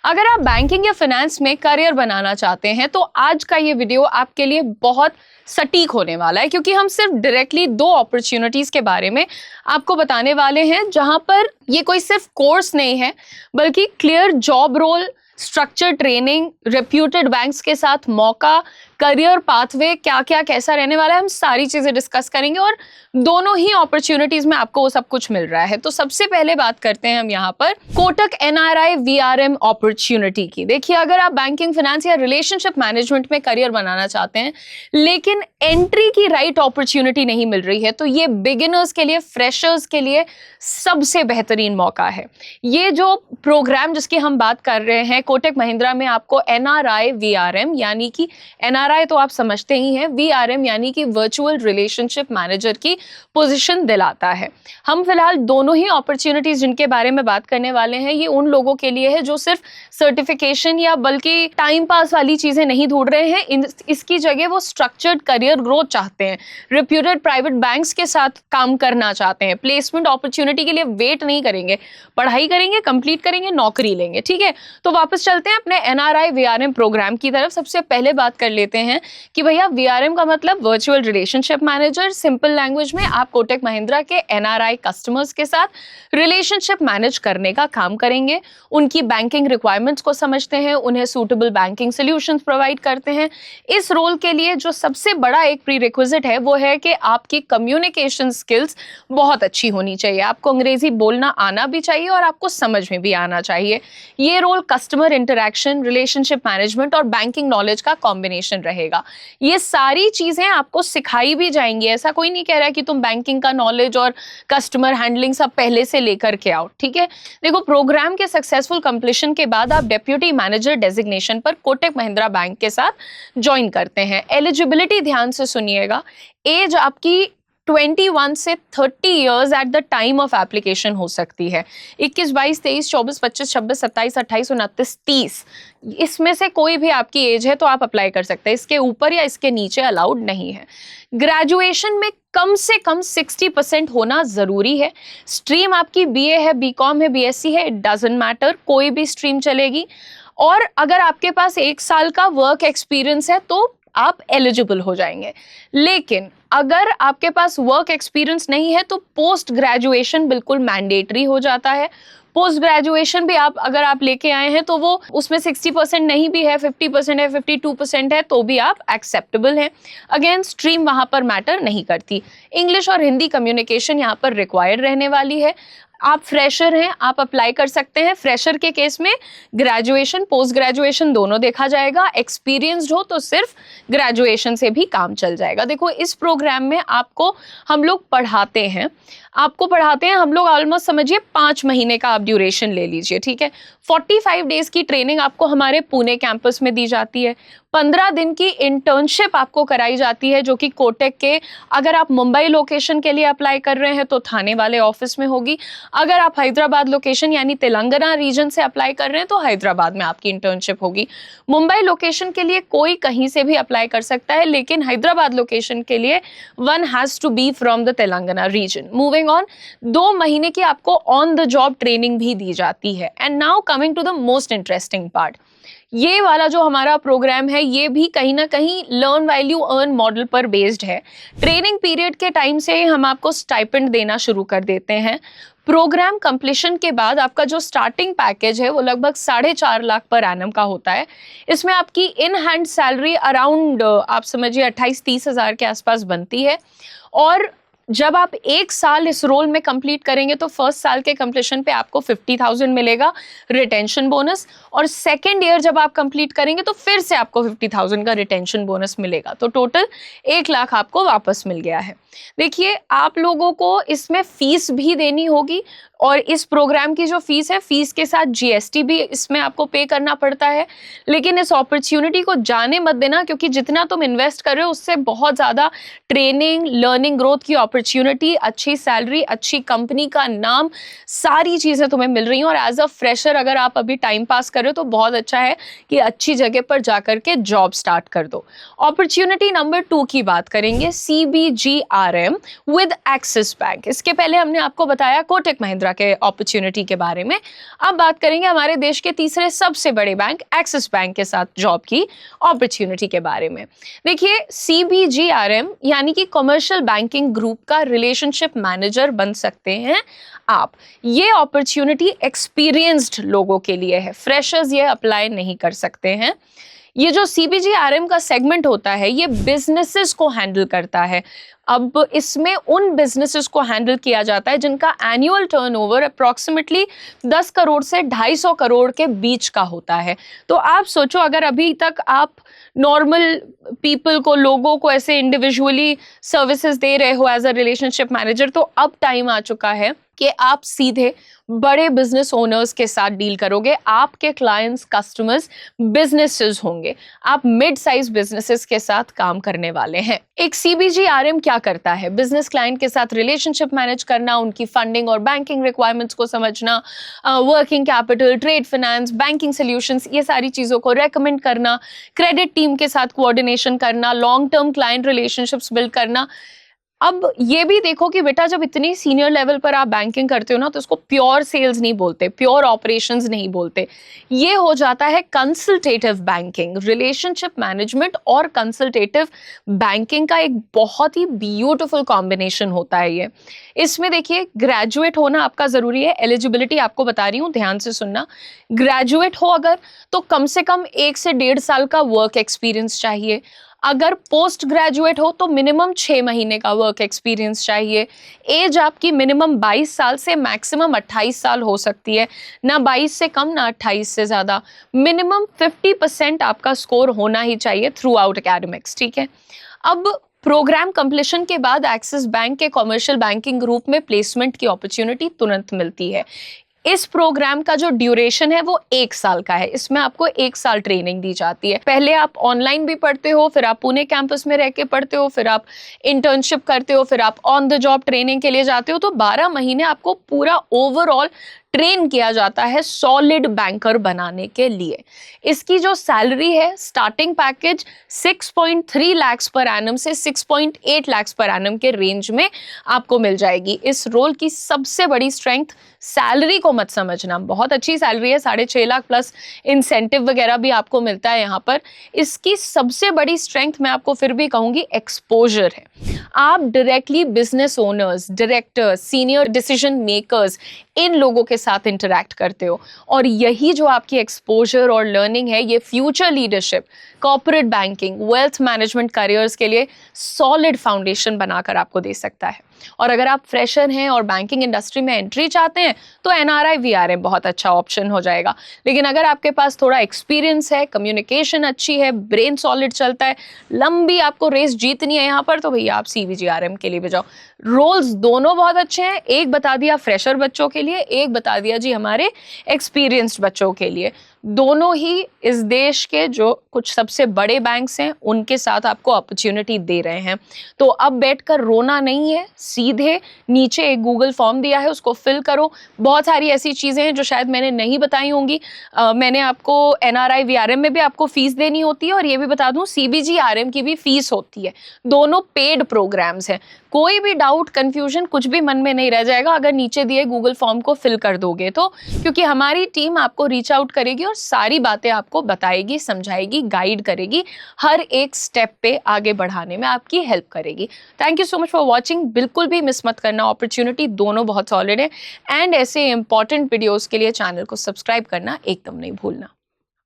अगर आप बैंकिंग या फाइनेंस में करियर बनाना चाहते हैं तो आज का ये वीडियो आपके लिए बहुत सटीक होने वाला है, क्योंकि हम सिर्फ डायरेक्टली दो अपॉर्चुनिटीज के बारे में आपको बताने वाले हैं, जहां पर ये कोई सिर्फ कोर्स नहीं है बल्कि clear job role, structure training, reputed banks के साथ मौका, करियर पाथवे क्या क्या कैसा रहने वाला है, हम सारी चीजें डिस्कस करेंगे और दोनों ही अपॉर्चुनिटीज में आपको वो सब कुछ मिल रहा है। तो सबसे पहले बात करते हैं हम यहाँ पर कोटक एनआरआई वीआरएम अपॉर्चुनिटी की। देखिए, अगर आप बैंकिंग, फाइनेंस या रिलेशनशिप मैनेजमेंट में करियर बनाना चाहते हैं लेकिन एंट्री की राइट अपॉर्चुनिटी नहीं मिल रही है, तो ये बिगिनर्स के लिए, फ्रेशर्स के लिए सबसे बेहतरीन मौका है। ये जो प्रोग्राम जिसकी हम बात कर रहे हैं, कोटक महिंद्रा में आपको एनआरआई वीआरएम यानी कि एनआरआई तो आप समझते ही हैं, वीआरएम यानी कि वर्चुअल रिलेशनशिप मैनेजर की पोजीशन दिलाता है। हम फिलहाल दोनों ही अपॉर्चुनिटीज जिनके बारे में बात करने वाले हैं, ये उन लोगों के लिए है जो सिर्फ सर्टिफिकेशन या बल्कि टाइम पास वाली चीजें नहीं ढूंढ रहे हैं, इसकी जगह वो स्ट्रक्चर्ड करियर ग्रोथ चाहते हैं, रेप्यूटेड प्राइवेट बैंक्स के साथ काम करना चाहते हैं, प्लेसमेंट अपॉर्चुनिटी के लिए वेट नहीं करेंगे, पढ़ाई करेंगे, कंप्लीट करेंगे, नौकरी लेंगे। ठीक है, तो वापस चलते हैं अपने एनआरआई वीआरएम प्रोग्राम की तरफ। सबसे पहले बात कर लेते हैं कि भैया वीआरएम का मतलब virtual relationship manager. Simple language में आप कोटक महिंद्रा के एनआरआई कस्टमर्स के साथ रिलेशनशिप मैनेज करने का काम करेंगे, उनकी बैंकिंग रिक्वायरमेंट्स को समझते हैं, उन्हें सूटेबल बैंकिंग सॉल्यूशंस प्रोवाइड करते हैं। इस रोल के लिए जो सबसे बड़ा एक प्रीरिक्विजिट है वो है कि आपकी कम्युनिकेशन स्किल्स बहुत अच्छी होनी चाहिए। आपको अंग्रेजी बोलना आना भी चाहिए और आपको समझ में भी आना चाहिए। ये role customer interaction, relationship management और बैंकिंग नॉलेज का कॉम्बिनेशन रहेगा। ये सारी चीजें आपको सिखाई भी जाएंगी। ऐसा कोई नहीं कह रहा है कि तुम बैंकिंग का नॉलेज और कस्टमर हैंडलिंग सब पहले से लेकर के आओ। ठीक है, देखो, प्रोग्राम के सक्सेसफुल कंप्लीशन के बाद आप डेप्यूटी मैनेजर डेजिग्नेशन पर कोटक महिंद्रा बैंक के साथ ज्वाइन करते हैं। एलिजिबिलिटी ध्यान से सुनिएगा, एज आपकी 21 से 30 years at the time of application हो सकती है। 21, 22, 23, 24, 25, 26, 27, 28, 29, 30, इसमें से कोई भी आपकी एज है तो आप अप्लाई कर सकते हैं। इसके ऊपर या इसके नीचे अलाउड नहीं है। ग्रेजुएशन में कम से कम 60% होना जरूरी है। स्ट्रीम आपकी बीए है, बीकॉम है, बीएससी है, इट डजंट मैटर, कोई भी स्ट्रीम चलेगी। और अगर आपके पास 1 साल का वर्क एक्सपीरियंस है तो आप एलिजिबल हो जाएंगे। लेकिन अगर आपके पास वर्क एक्सपीरियंस नहीं है तो पोस्ट ग्रेजुएशन बिल्कुल मैंडेटरी हो जाता है। पोस्ट ग्रेजुएशन भी अगर आप लेके आए हैं तो वो उसमें 60% नहीं भी है, 50% है, 52% है, तो भी आप एक्सेप्टेबल हैं। अगेन, स्ट्रीम वहां पर मैटर नहीं करती। इंग्लिश और हिंदी कम्युनिकेशन यहाँ पर रिक्वायर्ड रहने वाली है। आप फ्रेशर हैं, आप अप्लाई कर सकते हैं। फ्रेशर के केस में ग्रेजुएशन, पोस्ट ग्रेजुएशन दोनों देखा जाएगा। एक्सपीरियंस्ड हो तो सिर्फ ग्रेजुएशन से भी काम चल जाएगा। देखो, इस प्रोग्राम में आपको हम लोग पढ़ाते हैं हम लोग ऑलमोस्ट समझिए 5 महीने का आप ड्यूरेशन ले लीजिए। ठीक है, 45 डेज की ट्रेनिंग आपको हमारे पुणे कैंपस में दी जाती है। 15 दिन की इंटर्नशिप आपको कराई जाती है, जो कि कोटक के, अगर आप मुंबई लोकेशन के लिए अप्लाई कर रहे हैं तो थाने वाले ऑफिस में होगी। अगर आप हैदराबाद लोकेशन यानी तेलंगाना रीजन से अप्लाई कर रहे हैं तो हैदराबाद में आपकी इंटर्नशिप होगी। मुंबई लोकेशन के लिए कोई कहीं से भी अप्लाई कर सकता है, लेकिन हैदराबाद लोकेशन के लिए one has to be from the Telangana region. Moving on, 2 महीने की आपको ऑन द जॉब ट्रेनिंग भी दी जाती है। And now coming to the most interesting part, ये वाला जो हमारा प्रोग्राम है ये भी कहीं ना कहीं लर्न वैल्यू अर्न मॉडल पर बेस्ड है। ट्रेनिंग पीरियड के टाइम से ही हम आपको स्टाइपेंड देना शुरू कर देते हैं। प्रोग्राम कंप्लीशन के बाद आपका जो स्टार्टिंग पैकेज है वो लगभग 4.5 लाख पर एनम का होता है। इसमें आपकी इन हैंड सैलरी अराउंड आप समझिए 28-30 हज़ार के आसपास बनती है। और जब आप 1 साल इस रोल में कंप्लीट करेंगे तो फर्स्ट साल के कंप्लीशन पे आपको 50,000 मिलेगा रिटेंशन बोनस, और सेकेंड ईयर जब आप कंप्लीट करेंगे तो फिर से आपको 50,000 का रिटेंशन बोनस मिलेगा। तो टोटल 1 लाख आपको वापस मिल गया है। देखिए, आप लोगों को इसमें फीस भी देनी होगी, और इस प्रोग्राम की जो फीस है, फीस के साथ जीएसटी भी इसमें आपको पे करना पड़ता है। लेकिन इस अपॉर्चुनिटी को जाने मत देना, क्योंकि जितना तुम इन्वेस्ट कर रहे हो उससे बहुत ज़्यादा ट्रेनिंग, लर्निंग, ग्रोथ की अपॉर्चुनिटी, अच्छी सैलरी, अच्छी कंपनी का नाम, सारी चीज़ें तुम्हें मिल रही हैं। और एज अ फ्रेशर अगर आप अभी टाइम पास कर रहे हो तो बहुत अच्छा है कि अच्छी जगह पर जाकर के जॉब स्टार्ट कर दो। अपॉर्चुनिटी नंबर 2 की बात करेंगे, CBGRM विद एक्सिस बैंक। इसके पहले हमने आपको बताया कोटक महिंद्रा के अपॉर्चुनिटी के बारे में। अब बात करेंगे हमारे देश के तीसरे सबसे बड़े बैंक एक्सिस बैंक के साथ जॉब की अपॉर्चुनिटी के बारे में। देखिए, CBGRM यानी कि कमर्शियल बैंकिंग ग्रुप का रिलेशनशिप मैनेजर बन सकते हैं आप। ये अपॉर्चुनिटी एक्सपीरियंस्ड लोगों के लिए है, फ्रेशर्स ये अप्लाई नहीं कर सकते हैं। ये जो CBGRM का सेगमेंट होता है ये बिजनेसेस को हैंडल करता है। अब इसमें उन बिजनेसेस को हैंडल किया जाता है जिनका एनुअल टर्नओवर अप्रॉक्सीमेटली 10 करोड़ से 250 करोड़ के बीच का होता है। तो आप सोचो, अगर अभी तक आप नॉर्मल पीपल को, लोगों को ऐसे इंडिविजुअली सर्विसेज दे रहे हो एज अ रिलेशनशिप मैनेजर, तो अब टाइम आ चुका है कि आप सीधे बड़े बिजनेस ओनर्स के साथ डील करोगे। आपके क्लाइंट्स, कस्टमर्स बिजनेसेस होंगे। आप मिड साइज बिजनेसेस के साथ काम करने वाले हैं। एक CBGRM क्या करता है? बिजनेस क्लाइंट के साथ रिलेशनशिप मैनेज करना, उनकी फंडिंग और बैंकिंग रिक्वायरमेंट्स को समझना, working capital, trade finance, banking solutions, ये सारी चीजों को रेकमेंड करना, क्रेडिट टीम के साथ कोऑर्डिनेशन करना, long term client relationships build करना। अब ये भी देखो कि बेटा, जब इतनी सीनियर लेवल पर आप बैंकिंग करते हो ना, तो उसको प्योर सेल्स नहीं बोलते, प्योर ऑपरेशंस नहीं बोलते। ये हो जाता है कंसल्टेटिव बैंकिंग। रिलेशनशिप मैनेजमेंट और कंसल्टेटिव बैंकिंग का एक बहुत ही ब्यूटीफुल कॉम्बिनेशन होता है ये। इसमें देखिए, ग्रेजुएट होना आपका जरूरी है। एलिजिबिलिटी आपको बता रही हूँ, ध्यान से सुनना। ग्रेजुएट हो अगर, तो कम से कम 1 से 1.5 साल का वर्क एक्सपीरियंस चाहिए। अगर पोस्ट ग्रेजुएट हो तो मिनिमम 6 महीने का वर्क एक्सपीरियंस चाहिए। एज आपकी मिनिमम 22 साल से मैक्सिमम 28 साल हो सकती है, ना 22 से कम ना 28 से ज़्यादा। मिनिमम 50% आपका स्कोर होना ही चाहिए थ्रू आउट एकेडमिक्स, ठीक है। अब प्रोग्राम कंप्लीशन के बाद एक्सिस बैंक के कमर्शियल बैंकिंग ग्रुप में प्लेसमेंट की अपॉर्चुनिटी तुरंत मिलती है। इस प्रोग्राम का जो ड्यूरेशन है वो 1 साल का है। इसमें आपको 1 साल ट्रेनिंग दी जाती है। पहले आप ऑनलाइन भी पढ़ते हो, फिर आप पुणे कैंपस में रह के पढ़ते हो, फिर आप इंटर्नशिप करते हो, फिर आप ऑन द जॉब ट्रेनिंग के लिए जाते हो। तो 12 महीने आपको पूरा ओवरऑल ट्रेन किया जाता है सॉलिड बैंकर बनाने के लिए। इसकी जो सैलरी है, starting package 6.3 lakh per annum से 6.8 लाख पर एनम के रेंज में आपको मिल जाएगी। इस रोल की सबसे बड़ी स्ट्रेंथ, सैलरी को मत समझना, बहुत अच्छी सैलरी है, 6.5 लाख प्लस इंसेंटिव वगैरह भी आपको मिलता है यहाँ पर। इसकी सबसे बड़ी स्ट्रेंथ मैं आपको फिर भी कहूंगी एक्सपोजर है। आप directly business owners, directors, senior decision makers, इन लोगों के साथ इंटरैक्ट करते हो, और यही जो आपकी एक्सपोजर और लर्निंग है, ये future leadership, corporate banking, wealth management careers के लिए सॉलिड फाउंडेशन बनाकर आपको दे सकता है। और अगर आप फ्रेशर हैं और बैंकिंग इंडस्ट्री में एंट्री चाहते हैं तो NRI VRM बहुत अच्छा ऑप्शन हो जाएगा। लेकिन अगर आपके पास थोड़ा एक्सपीरियंस है, कम्युनिकेशन अच्छी है, ब्रेन सॉलिड चलता है, लंबी आपको रेस जीतनी है यहाँ पर, तो भैया आप CBGRM के लिए भी जाओ। रोल्स दोनों बहुत अच्छे हैं। एक बता दिया फ्रेशर बच्चों के लिए, एक बता दिया जी हमारे एक्सपीरियंस्ड बच्चों के लिए। दोनों ही इस देश के जो कुछ सबसे बड़े बैंक्स हैं उनके साथ आपको अपॉर्चुनिटी दे रहे हैं। तो अब बैठकर रोना नहीं है, सीधे नीचे एक गूगल फॉर्म दिया है, उसको फिल करो। बहुत सारी ऐसी चीज़ें हैं जो शायद मैंने नहीं बताई होंगी। मैंने आपको NRI VRM में भी आपको फीस देनी होती है, और ये भी बता दूं CBGRM की भी फीस होती है। दोनों पेड प्रोग्राम्स हैं। कोई भी डाउट, कंफ्यूजन कुछ भी मन में नहीं रह जाएगा अगर नीचे दिए गूगल फॉर्म को फिल कर दोगे तो, क्योंकि हमारी टीम आपको रीच आउट करेगी और सारी बातें आपको बताएगी, समझाएगी, गाइड करेगी, हर एक स्टेप पे आगे बढ़ाने में आपकी हेल्प करेगी। Thank you so much for watching. बिल्कुल भी मिस मत करना, अपॉर्चुनिटी दोनों बहुत सॉलिड है। एंड ऐसे इंपॉर्टेंट वीडियोस के लिए चैनल को सब्सक्राइब करना एकदम नहीं भूलना।